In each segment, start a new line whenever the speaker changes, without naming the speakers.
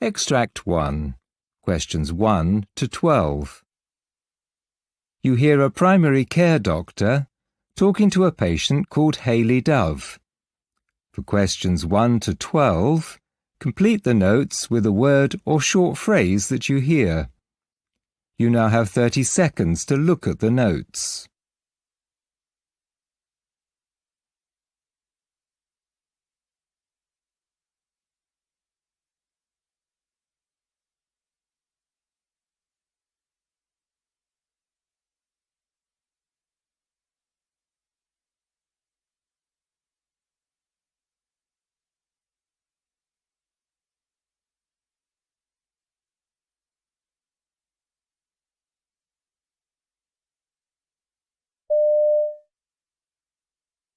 Extract 1. Questions 1 to 12. You hear a primary care doctor talking to a patient called Hayley Dove. For questions 1 to 12, complete the notes with a word or short phrase that you hear. You now have 30 seconds to look at the notes.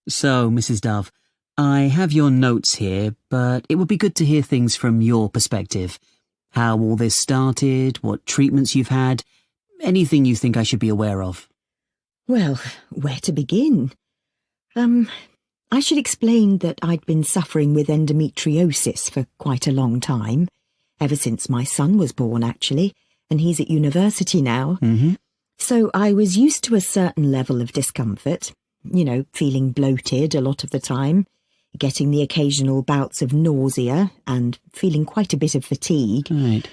So, Mrs. Dove, I have your notes here, but it would be good to hear things from your perspective. How all this started, what treatments you've had, anything you think I should be aware of.
Well, where to begin? I should explain that I'd been suffering with endometriosis for quite a long time, ever since my son was born, actually, and he's at university now. So I was used to a certain level of discomfort. You know, feeling bloated a lot of the time, getting the occasional bouts of nausea and feeling quite a bit of fatigue.
Right.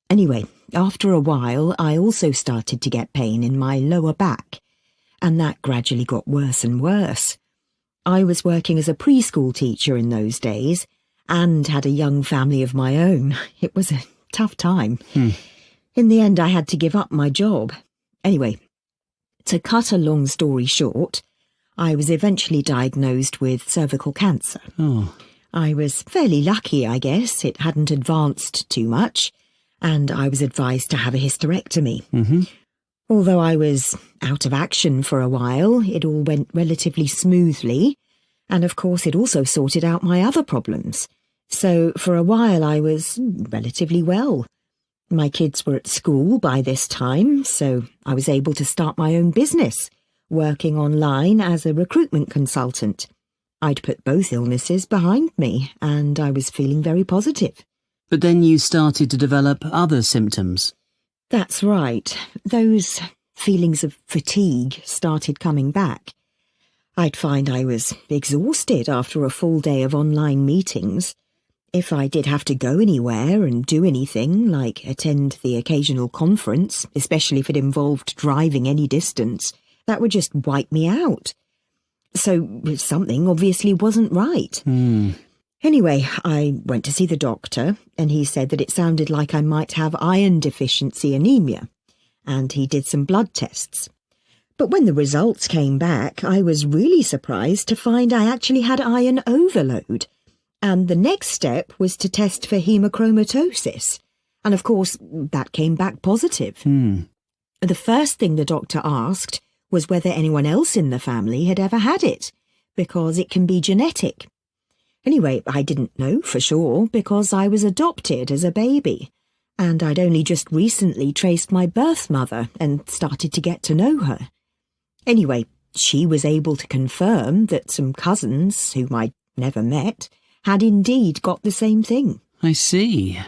Anyway, after a while, I also started to get pain in my lower back, and that gradually got worse and worse. I was working as a preschool teacher in those days and had a young family of my own. It was a tough time. In the end, I had to give up my job. Anyway, to cut a long story short, I was eventually diagnosed with cervical cancer. I was fairly lucky, I guess. It hadn't advanced too much, and I was advised to have a hysterectomy. Although I was out of action for a while, it all went relatively smoothly, and of course it also sorted out my other problems. So for a while I was relatively well. My kids were at school by this time, so I was able to start my own business, working online as a recruitment consultant. I'd put both illnesses behind me, and I was feeling very positive.
But then you started to develop other symptoms.
That's right. Those feelings of fatigue started coming back. I'd find I was exhausted after a full day of online meetings. If I did have to go anywhere and do anything, like attend the occasional conference, especially if it involved driving any distance, that would just wipe me out. So something obviously wasn't right. Anyway, I went to see the doctor, and he said that it sounded like I might have iron deficiency anemia, and he did some blood tests. But when the results came back, I was really surprised to find I actually had iron overload, and the next step was to test for hemochromatosis, and of course that came back positive. The first thing the doctor asked was whether anyone else in the family had ever had it, because it can be genetic. Anyway, I didn't know for sure because I was adopted as a baby, and I'd only just recently traced my birth mother and started to get to know her. Anyway, she was able to confirm that some cousins, whom I'd never met, had indeed got the same thing.
I see.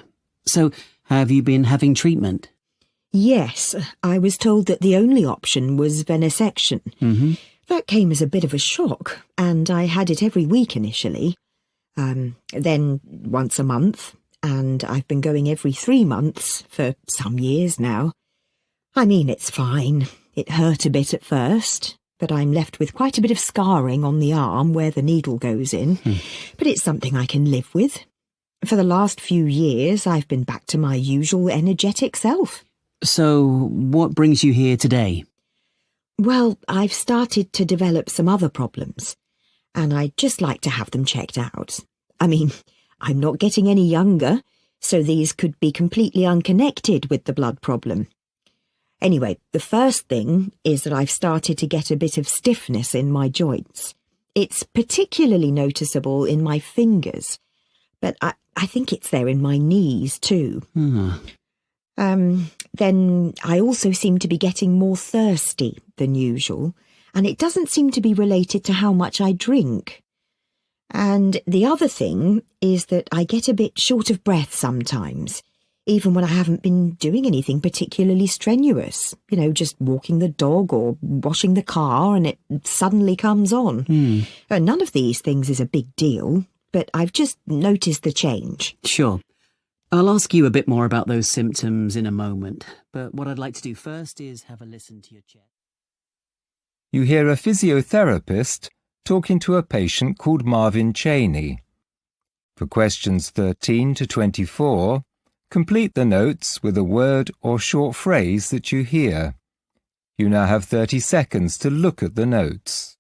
So, have you been having treatment?
Yes, I was told that the only option was venesection. That came as a bit of a shock, and I had it every week initially. Then once a month, and I've been going every 3 months for some years now. I mean, it's fine. It hurt a bit at first, but I'm left with quite a bit of scarring on the arm where the needle goes in. But it's something I can live with. For the last few years, I've been back to my usual energetic self.
So, what brings you here today?
Well, I've started to develop some other problems, and I'd just like to have them checked out. I mean, I'm not getting any younger, so these could be completely unconnected with the blood problem. Anyway, the first thing is that I've started to get a bit of stiffness in my joints. It's particularly noticeable in my fingers, but I think it's there in my knees too. Then I also seem to be getting more thirsty than usual, and it doesn't seem to be related to how much I drink. And the other thing is that I get a bit short of breath sometimes, even when I haven't been doing anything particularly strenuous. Just walking the dog or washing the car, and it suddenly comes on. None of these things is a big deal, but I've just noticed the change.
Sure. I'll ask you a bit more about those symptoms in a moment, but what I'd like to do first is have a listen to your chest.
You hear a physiotherapist talking to a patient called Marvin Cheney. For questions 13 to 24, complete the notes with a word or short phrase that you hear. You now have 30 seconds to look at the notes.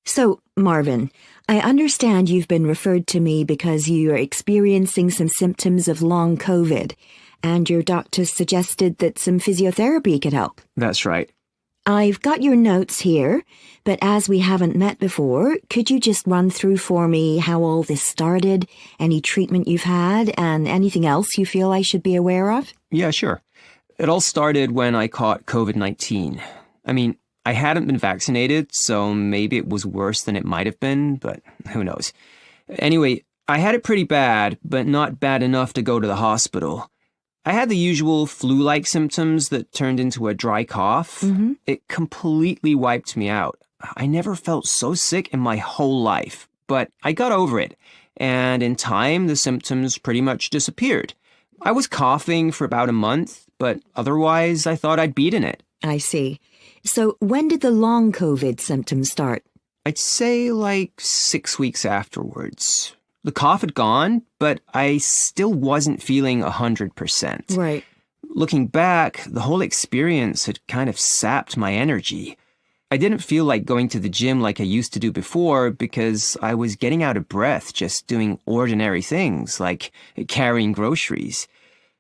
So, Marvin, I understand you've been referred to me because you are experiencing some symptoms of long COVID, and your doctor suggested that some physiotherapy could help.
That's right.
I've got your notes here, but as we haven't met before, could you just run through for me how all this started, any treatment you've had, and anything else you feel I should be aware of?
Yeah, sure. It all started when I caught COVID-19. I hadn't been vaccinated, so maybe it was worse than it might have been, but who knows. Anyway, I had it pretty bad, but not bad enough to go to the hospital. I had the usual flu-like symptoms that turned into a dry cough. It completely wiped me out. I never felt so sick in my whole life, but I got over it, and in time, the symptoms pretty much disappeared. I was coughing for about a month, but otherwise, I thought I'd beaten it.
I see. So when did the long COVID symptoms start?
I'd say like 6 weeks afterwards. The cough had gone, but I still wasn't feeling 100%.
Right.
Looking back, the whole experience had kind of sapped my energy. I didn't feel like going to the gym like I used to do before because I was getting out of breath just doing ordinary things like carrying groceries.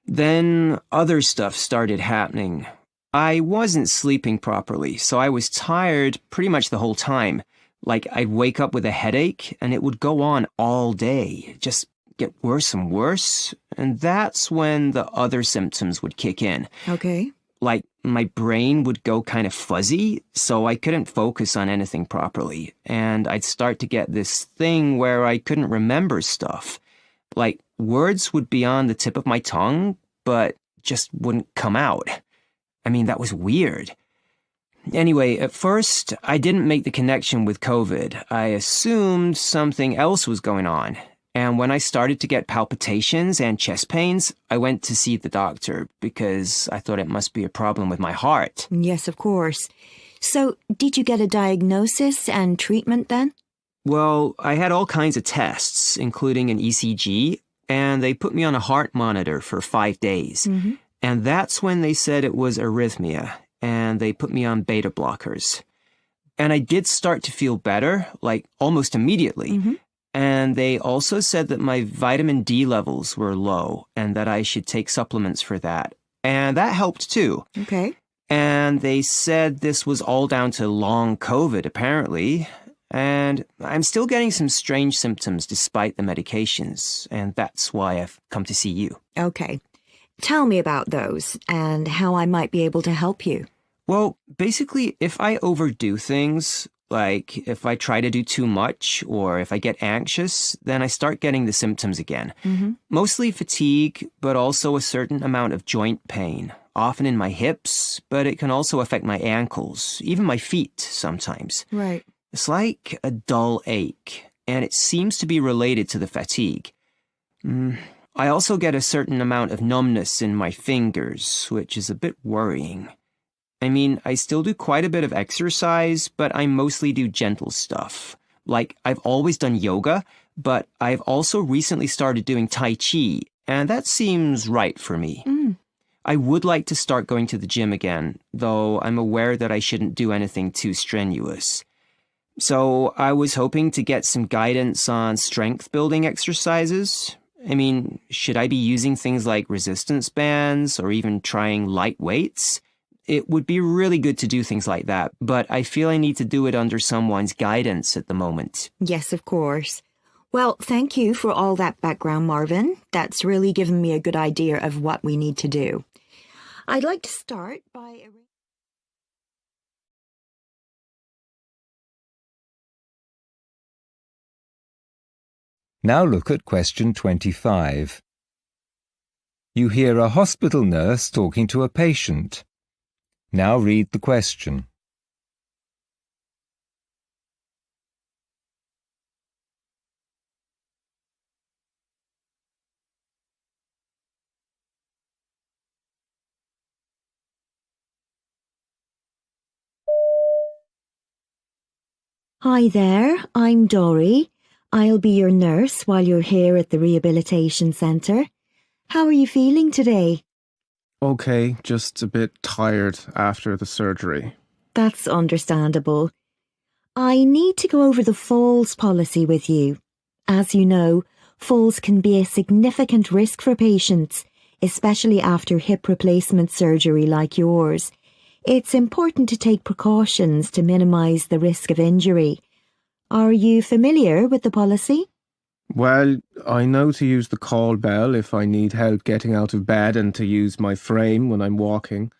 Then other stuff started happening. I wasn't sleeping properly, so I was tired pretty much the whole time. Like I'd wake up with a headache and it would go on all day, just get worse and worse. And that's when the other symptoms would kick in.
Okay.
Like my brain would go kind of fuzzy, so I couldn't focus on anything properly. And I'd start to get this thing where I couldn't remember stuff. Like words would be on the tip of my tongue, but just wouldn't come out. That was weird. Anyway, at first, I didn't make the connection with COVID. I assumed something else was going on. And when I started to get palpitations and chest pains, I went to see the doctor because I thought it must be a problem with my heart.
Yes, of course. So, did you get a diagnosis and treatment then?
Well, I had all kinds of tests, including an ECG, and they put me on a heart monitor for 5 days. And that's when they said it was arrhythmia, and they put me on beta blockers. And I did start to feel better, like almost immediately. And they also said that my vitamin D levels were low and that I should take supplements for that. And that helped too.
Okay.
And they said this was all down to long COVID, apparently. And I'm still getting some strange symptoms despite the medications. And that's why I've come to see you.
Okay. Tell me about those and how I might be able to help you.
Well, basically, if I overdo things, like if I try to do too much or if I get anxious, then I start getting the symptoms again. Mostly fatigue, but also a certain amount of joint pain, often in my hips, but it can also affect my ankles, even my feet sometimes.
Right.
It's like a dull ache, and it seems to be related to the fatigue. I also get a certain amount of numbness in my fingers, which is a bit worrying. I still do quite a bit of exercise, but I mostly do gentle stuff. Like, I've always done yoga, but I've also recently started doing Tai Chi, and that seems right for me. I would like to start going to the gym again, though I'm aware that I shouldn't do anything too strenuous. So I was hoping to get some guidance on strength building exercises. I mean, should I be using things like resistance bands or even trying light weights? It would be really good to do things like that, but I feel I need to do it under someone's guidance at the moment.
Yes, of course. Well, thank you for all that background, Marvin. That's really given me a good idea of what we need to do. I'd like to start by...
Now look at question 25. You hear a hospital nurse talking to a patient. Now read the question.
Hi there, I'm Dory. I'll be your nurse while you're here at the rehabilitation centre. How are you feeling today?
Okay, just a bit tired after the surgery.
That's understandable. I need to go over the falls policy with you. As you know, falls can be a significant risk for patients, especially after hip replacement surgery like yours. It's important to take precautions to minimise the risk of injury. Are you familiar with the policy?
Well, I know to use the call bell if I need help getting out of bed and to use my frame when I'm walking.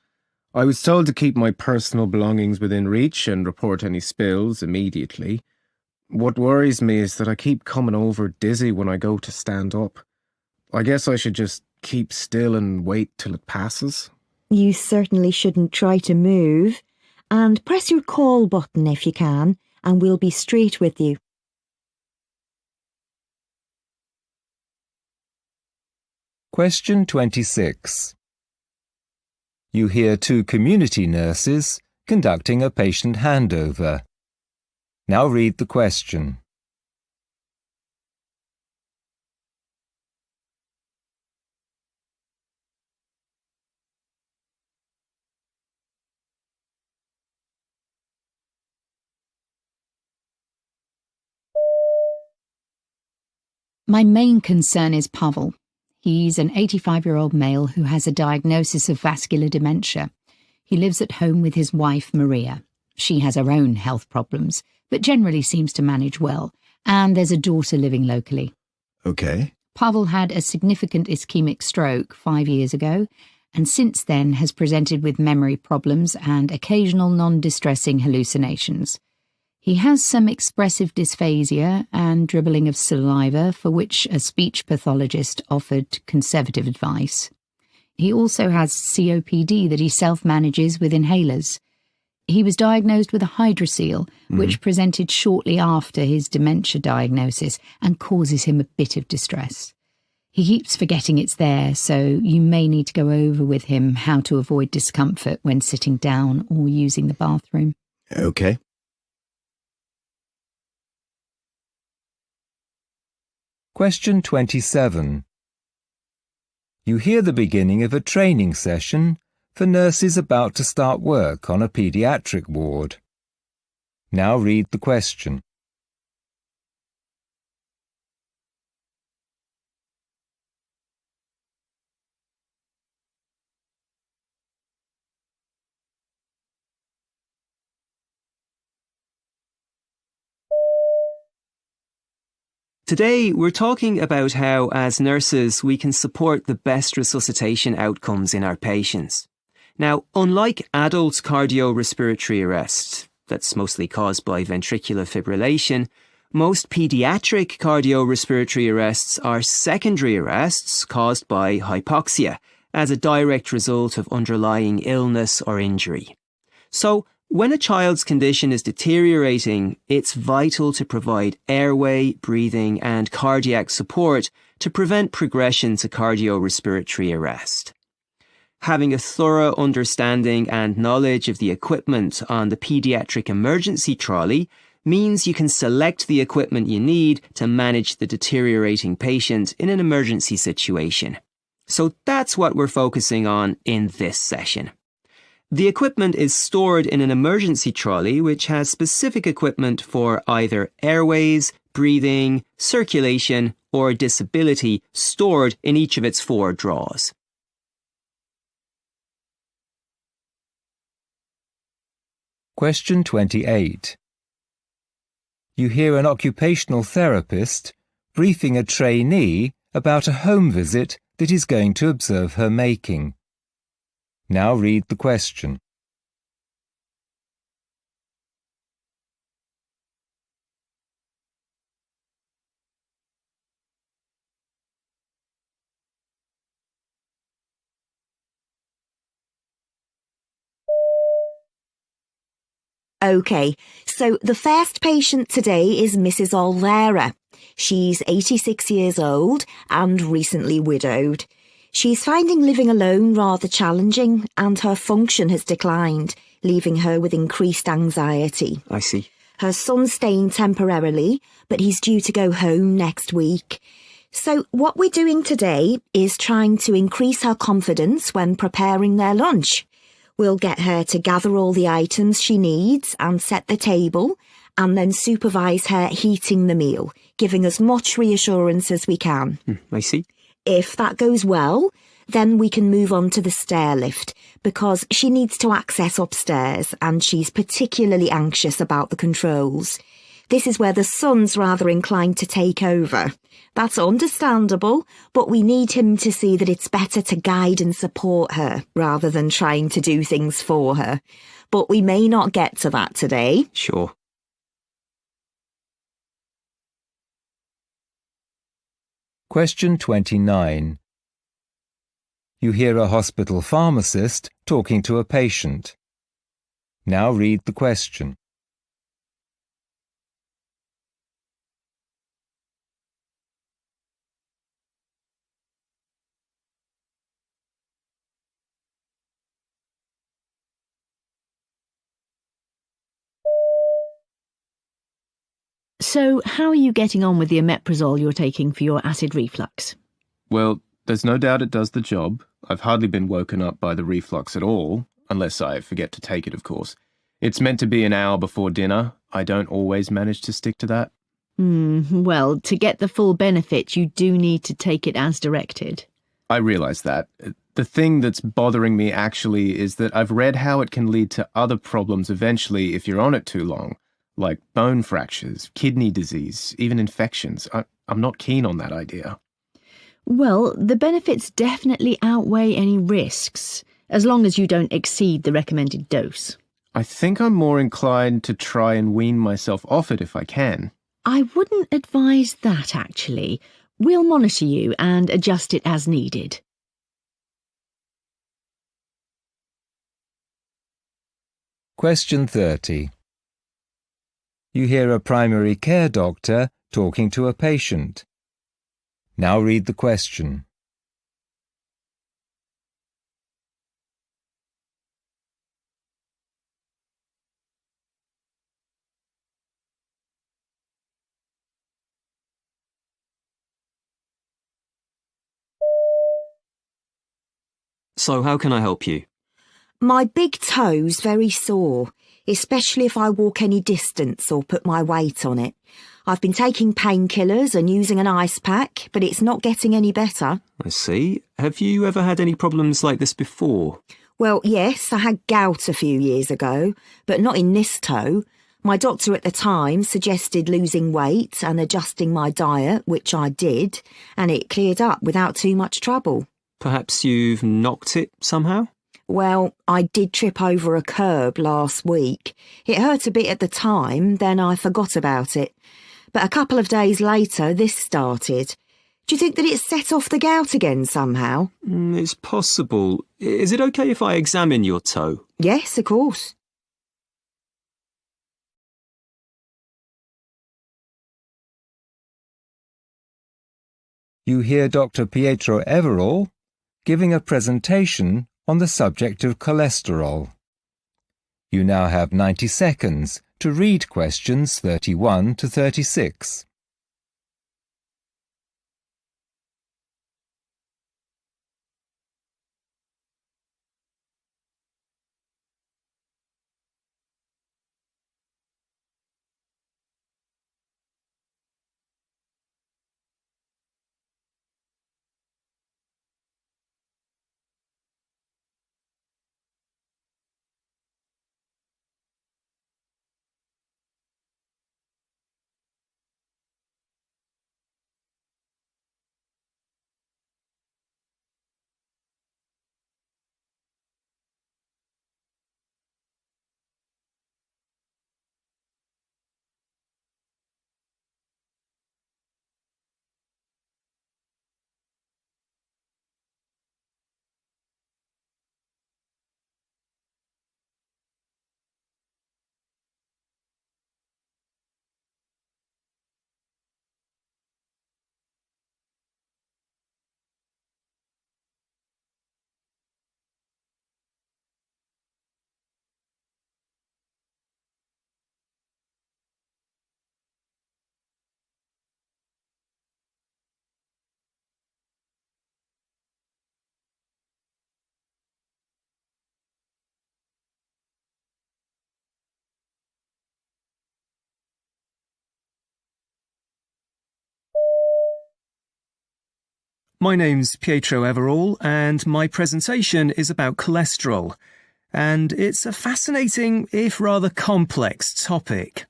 I was told to keep my personal belongings within reach and report any spills immediately. What worries me is that I keep coming over dizzy when I go to stand up. I guess I should just keep still and wait till it passes.
You certainly shouldn't try to move. And press your call button if you can, and we'll be straight with you.
Question 26. You hear two community nurses conducting a patient handover. Now read the question.
My main concern is Pavel. He's an 85-year-old male who has a diagnosis of vascular dementia. He lives at home with his wife, Maria. She has her own health problems, but generally seems to manage well, and there's a daughter living locally.
Okay.
Pavel had a significant ischemic stroke 5 years ago, and since then has presented with memory problems and occasional non-distressing hallucinations. He has some expressive dysphasia and dribbling of saliva, for which a speech pathologist offered conservative advice. He also has COPD that he self-manages with inhalers. He was diagnosed with a hydrocele, which presented shortly after his dementia diagnosis and causes him a bit of distress. He keeps forgetting it's there, so you may need to go over with him how to avoid discomfort when sitting down or using the bathroom.
Okay.
Question 27. You hear the beginning of a training session for nurses about to start work on a pediatric ward. Now read the question.
Today, we're talking about how, as nurses, we can support the best resuscitation outcomes in our patients. Now, unlike adult cardiorespiratory arrest, that's mostly caused by ventricular fibrillation, most pediatric cardiorespiratory arrests are secondary arrests caused by hypoxia as a direct result of underlying illness or injury. So, when a child's condition is deteriorating, it's vital to provide airway, breathing, and cardiac support to prevent progression to cardiorespiratory arrest. Having a thorough understanding and knowledge of the equipment on the pediatric emergency trolley means you can select the equipment you need to manage the deteriorating patient in an emergency situation. So that's what we're focusing on in this session. The equipment is stored in an emergency trolley which has specific equipment for either airways, breathing, circulation, or disability stored in each of its 4 drawers.
Question 28. You hear an occupational therapist briefing a trainee about a home visit that is going to observe her making. Now read the question.
OK, so the first patient today is Mrs. Olvera. She's 86 years old and recently widowed. She's finding living alone rather challenging and her function has declined, leaving her with increased anxiety.
I see.
Her son's staying temporarily, but he's due to go home next week. So what we're doing today is trying to increase her confidence when preparing their lunch. We'll get her to gather all the items she needs and set the table, and then supervise her heating the meal, giving as much reassurance as we can.
I see.
If that goes well, then we can move on to the stair lift, because she needs to access upstairs and she's particularly anxious about the controls. This is where the son's rather inclined to take over. That's understandable, but we need him to see that it's better to guide and support her rather than trying to do things for her. But we may not get to that today.
Sure.
Question 29. You hear a hospital pharmacist talking to a patient. Now read the question.
So, how are you getting on with the omeprazole you're taking for your acid reflux?
Well, there's no doubt it does the job. I've hardly been woken up by the reflux at all, unless I forget to take it, of course. It's meant to be an hour before dinner. I don't always manage to stick to that.
Well, to get the full benefit, you do need to take it as directed.
I realise that. The thing that's bothering me actually is that I've read how it can lead to other problems eventually if you're on it too long, like bone fractures, kidney disease, even infections. I'm not keen on that idea.
Well, the benefits definitely outweigh any risks, as long as you don't exceed the recommended dose.
I think I'm more inclined to try and wean myself off it if I can.
I wouldn't advise that, actually. We'll monitor you and adjust it as needed.
Question 30. You hear a primary care doctor talking to a patient. Now read the question.
So how can I help you?
My big toe's very sore, especially if I walk any distance or put my weight on it. I've been taking painkillers and using an ice pack, but it's not getting any better.
I see. Have you ever had any problems like this before?
Well, yes, I had gout a few years ago, but not in this toe. My doctor at the time suggested losing weight and adjusting my diet, which I did, and it cleared up without too much trouble.
Perhaps you've knocked it somehow?
Well, I did trip over a curb last week. It hurt a bit at the time, then I forgot about it. But a couple of days later, this started. Do you think that it set off the gout again somehow?
It's possible. Is it okay if I examine your toe?
Yes, of course.
You hear Dr. Pietro Everall giving a presentation on the subject of cholesterol. You now have 90 seconds to read questions 31 to 36.
My name's Pietro Everall, and my presentation is about cholesterol, and it's a fascinating, if rather complex, topic.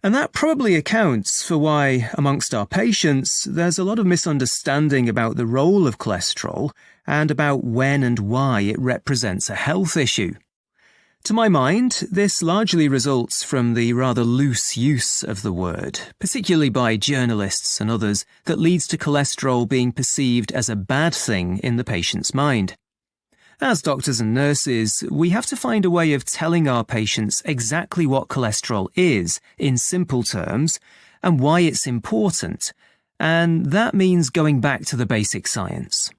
And that probably accounts for why, amongst our patients, there's a lot of misunderstanding about the role of cholesterol and about when and why it represents a health issue. To my mind, this largely results from the rather loose use of the word, particularly by journalists and others, that leads to cholesterol being perceived as a bad thing in the patient's mind. As doctors and nurses, we have to find a way of telling our patients exactly what cholesterol is, in simple terms, and why it's important, and that means going back to the basic science.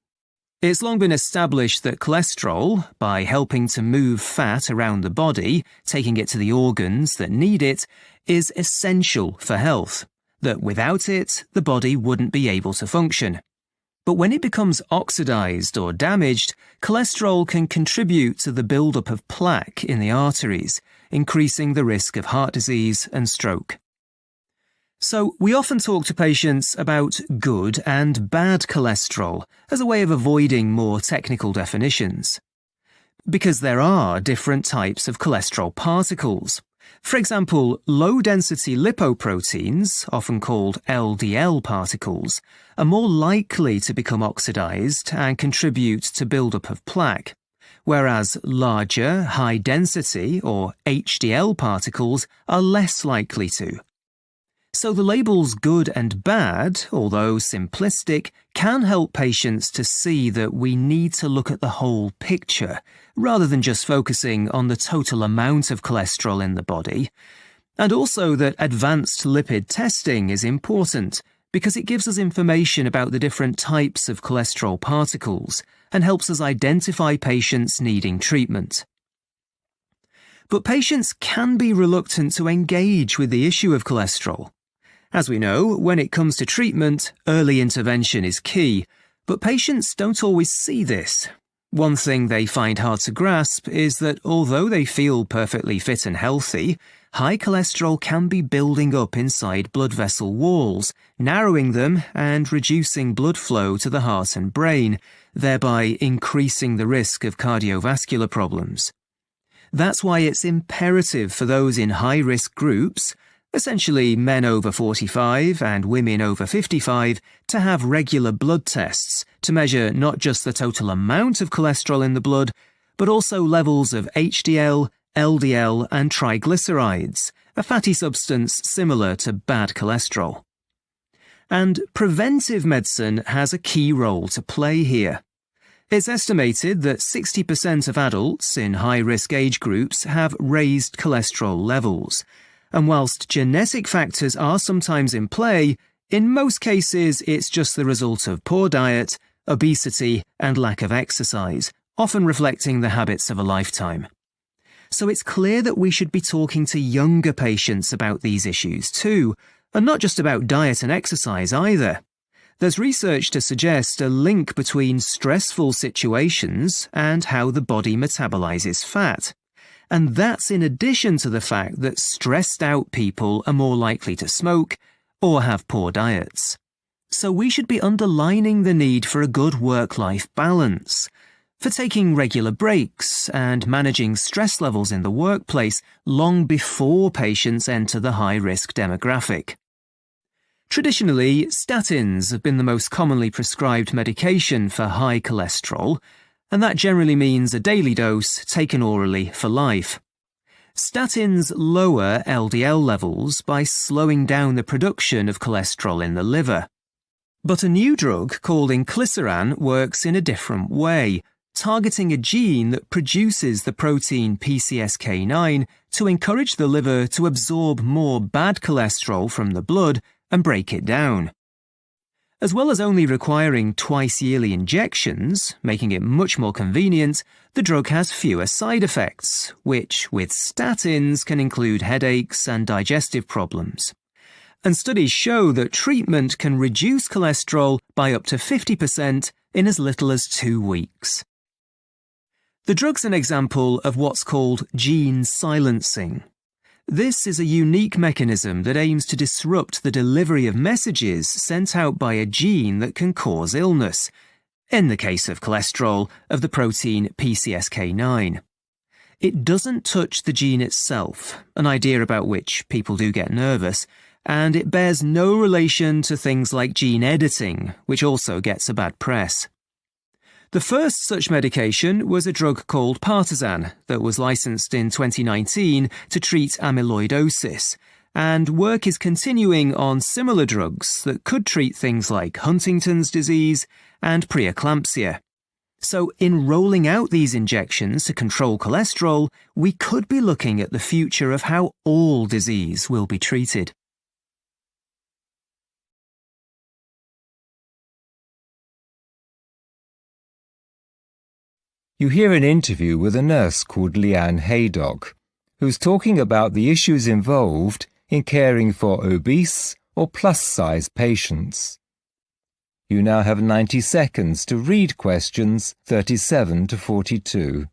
It's long been established that cholesterol, by helping to move fat around the body, taking it to the organs that need it, is essential for health, that without it, the body wouldn't be able to function. But when it becomes oxidized or damaged, cholesterol can contribute to the buildup of plaque in the arteries, increasing the risk of heart disease and stroke. So we often talk to patients about good and bad cholesterol as a way of avoiding more technical definitions. Because there are different types of cholesterol particles. For example, low-density lipoproteins, often called LDL particles, are more likely to become oxidized and contribute to buildup of plaque, whereas larger, high-density or HDL particles are less likely to. So the labels good and bad, although simplistic, can help patients to see that we need to look at the whole picture, rather than just focusing on the total amount of cholesterol in the body, and also that advanced lipid testing is important because it gives us information about the different types of cholesterol particles and helps us identify patients needing treatment. But patients can be reluctant to engage with the issue of cholesterol. As we know, when it comes to treatment, early intervention is key, but patients don't always see this. One thing they find hard to grasp is that although they feel perfectly fit and healthy, high cholesterol can be building up inside blood vessel walls, narrowing them and reducing blood flow to the heart and brain, thereby increasing the risk of cardiovascular problems. That's why it's imperative for those in high-risk groups, essentially men over 45 and women over 55, to have regular blood tests to measure not just the total amount of cholesterol in the blood, but also levels of HDL, LDL and triglycerides, a fatty substance similar to bad cholesterol. And preventive medicine has a key role to play here. It's estimated that 60% of adults in high-risk age groups have raised cholesterol levels, and whilst genetic factors are sometimes in play, in most cases it's just the result of poor diet, obesity and lack of exercise, often reflecting the habits of a lifetime. So it's clear that we should be talking to younger patients about these issues too, and not just about diet and exercise either. There's research to suggest a link between stressful situations and how the body metabolizes fat. And that's in addition to the fact that stressed out people are more likely to smoke or have poor diets. So we should be underlining the need for a good work-life balance, for taking regular breaks and managing stress levels in the workplace long before patients enter the high-risk demographic. Traditionally, statins have been the most commonly prescribed medication for high cholesterol, and that generally means a daily dose taken orally for life. Statins lower LDL levels by slowing down the production of cholesterol in the liver. But a new drug called inclisiran works in a different way, targeting a gene that produces the protein PCSK9 to encourage the liver to absorb more bad cholesterol from the blood and break it down. As well as only requiring twice-yearly injections, making it much more convenient, the drug has fewer side effects, which, with statins, can include headaches and digestive problems. And studies show that treatment can reduce cholesterol by up to 50% in as little as 2 weeks. The drug's an example of what's called gene silencing. This is a unique mechanism that aims to disrupt the delivery of messages sent out by a gene that can cause illness, in the case of cholesterol, of the protein PCSK9. It doesn't touch the gene itself, an idea about which people do get nervous, and it bears no relation to things like gene editing, which also gets a bad press. The first such medication was a drug called Partisan that was licensed in 2019 to treat amyloidosis, and work is continuing on similar drugs that could treat things like Huntington's disease and preeclampsia. So in rolling out these injections to control cholesterol, we could be looking at the future of how all disease will be treated.
You hear an interview with a nurse called Leanne Haydock, who's talking about the issues involved in caring for obese or plus-size patients. You now have 90 seconds to read questions 37 to 42.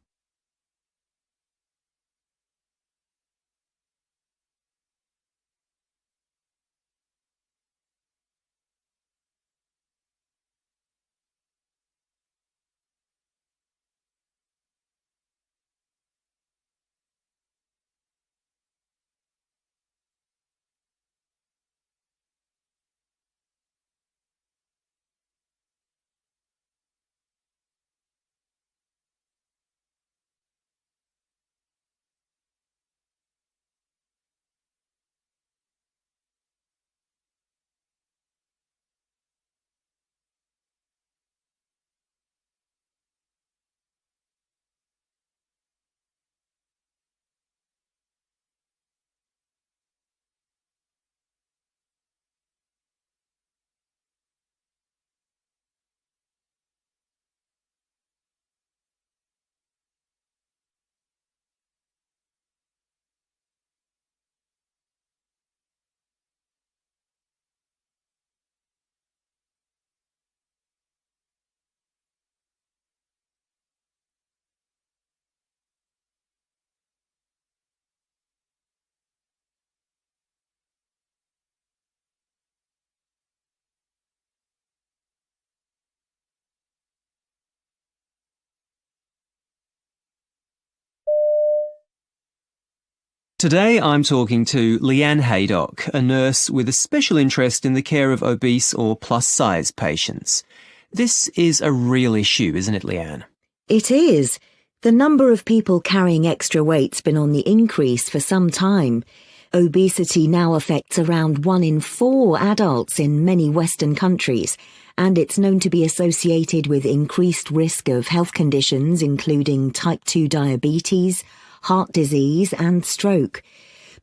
Today I'm talking to Leanne Haydock, a nurse with a special interest in the care of obese or plus-size patients. This is a real issue, isn't it, Leanne?
It is. The number of people carrying extra weight's been on the increase for some time. Obesity now affects around 1 in 4 adults in many Western countries, and it's known to be associated with increased risk of health conditions including type 2 diabetes, heart disease and stroke.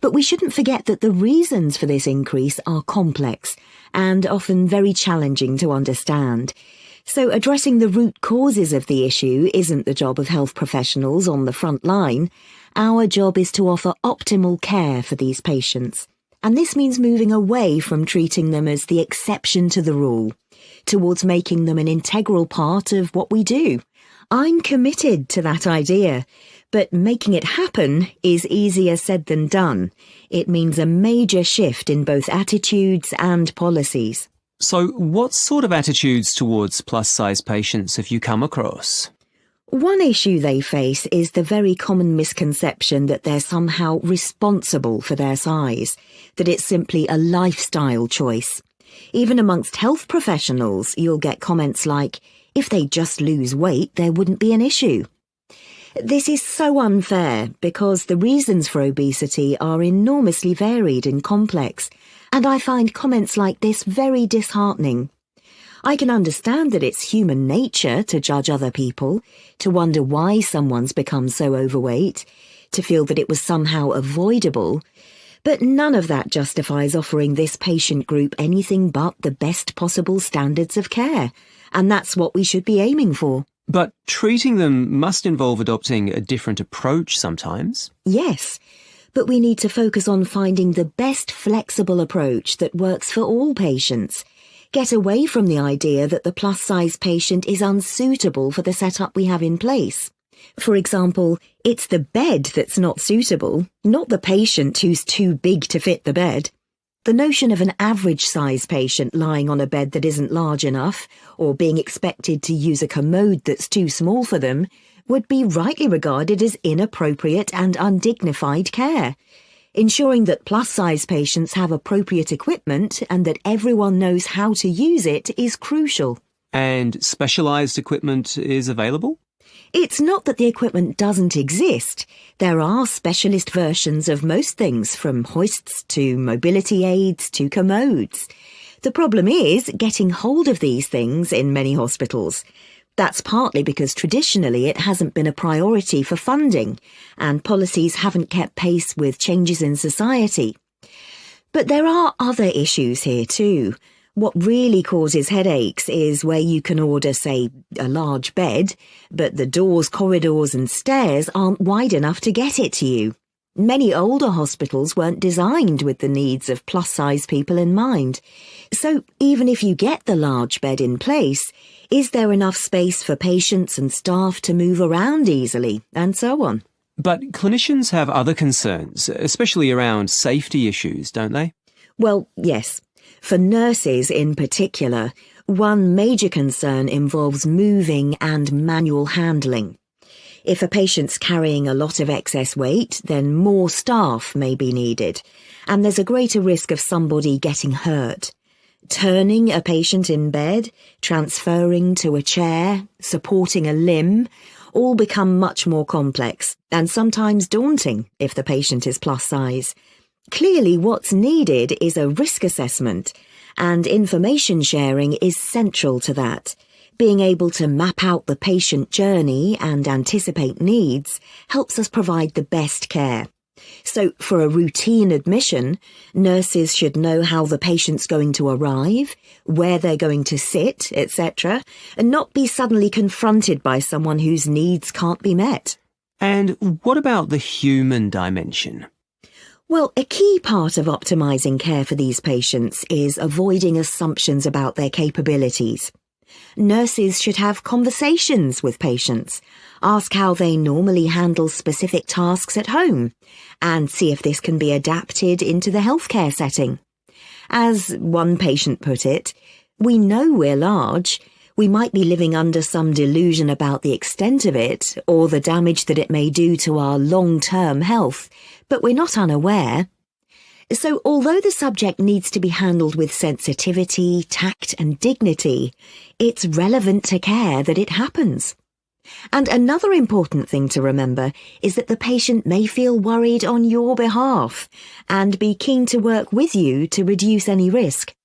But we shouldn't forget that the reasons for this increase are complex and often very challenging to understand. So addressing the root causes of the issue isn't the job of health professionals on the front line. Our job is to offer optimal care for these patients. And this means moving away from treating them as the exception to the rule, towards making them an integral part of what we do. I'm committed to that idea. But making it happen is easier said than done. It means a major shift in both attitudes and policies.
So what sort of attitudes towards plus-size patients have you come across?
One issue they face is the very common misconception that they're somehow responsible for their size, that it's simply a lifestyle choice. Even amongst health professionals, you'll get comments like, if they just lose weight, there wouldn't be an issue. This is so unfair because the reasons for obesity are enormously varied and complex, and I find comments like this very disheartening. I can understand that it's human nature to judge other people, to wonder why someone's become so overweight, to feel that it was somehow avoidable, but none of that justifies offering this patient group anything but the best possible standards of care, and that's what we should be aiming for.
But treating them must involve adopting a different approach sometimes.
Yes, but we need to focus on finding the best flexible approach that works for all patients. Get away from the idea that the plus-size patient is unsuitable for the setup we have in place. For example, it's the bed that's not suitable, not the patient who's too big to fit the bed. The notion of an average-size patient lying on a bed that isn't large enough, or being expected to use a commode that's too small for them, would be rightly regarded as inappropriate and undignified care. Ensuring that plus-size patients have appropriate equipment and that everyone knows how to use it is crucial.
And specialised equipment is available?
It's not that the equipment doesn't exist. There are specialist versions of most things, from hoists to mobility aids to commodes. The problem is getting hold of these things in many hospitals. That's partly because traditionally it hasn't been a priority for funding, and policies haven't kept pace with changes in society. But there are other issues here too. What really causes headaches is where you can order, say, a large bed, but the doors, corridors and stairs aren't wide enough to get it to you. Many older hospitals weren't designed with the needs of plus-size people in mind. So even if you get the large bed in place, is there enough space for patients and staff to move around easily, and so on?
But clinicians have other concerns, especially around safety issues, don't they?
Well, yes. For nurses in particular, one major concern involves moving and manual handling. If a patient's carrying a lot of excess weight, then more staff may be needed, and there's a greater risk of somebody getting hurt. Turning a patient in bed, transferring to a chair, supporting a limb, all become much more complex and sometimes daunting if the patient is plus size. Clearly, what's needed is a risk assessment, and information sharing is central to that. Being able to map out the patient journey and anticipate needs helps us provide the best care. So, for a routine admission, nurses should know how the patient's going to arrive, where they're going to sit, etc., and not be suddenly confronted by someone whose needs can't be met.
And what about the human dimension?
Well, a key part of optimising care for these patients is avoiding assumptions about their capabilities. Nurses should have conversations with patients, ask how they normally handle specific tasks at home, and see if this can be adapted into the healthcare setting. As one patient put it, we know we're large. We might be living under some delusion about the extent of it or the damage that it may do to our long-term health, but we're not unaware. So although the subject needs to be handled with sensitivity, tact and dignity, it's relevant to care that it happens. And another important thing to remember is that the patient may feel worried on your behalf and be keen to work with you to reduce any risk.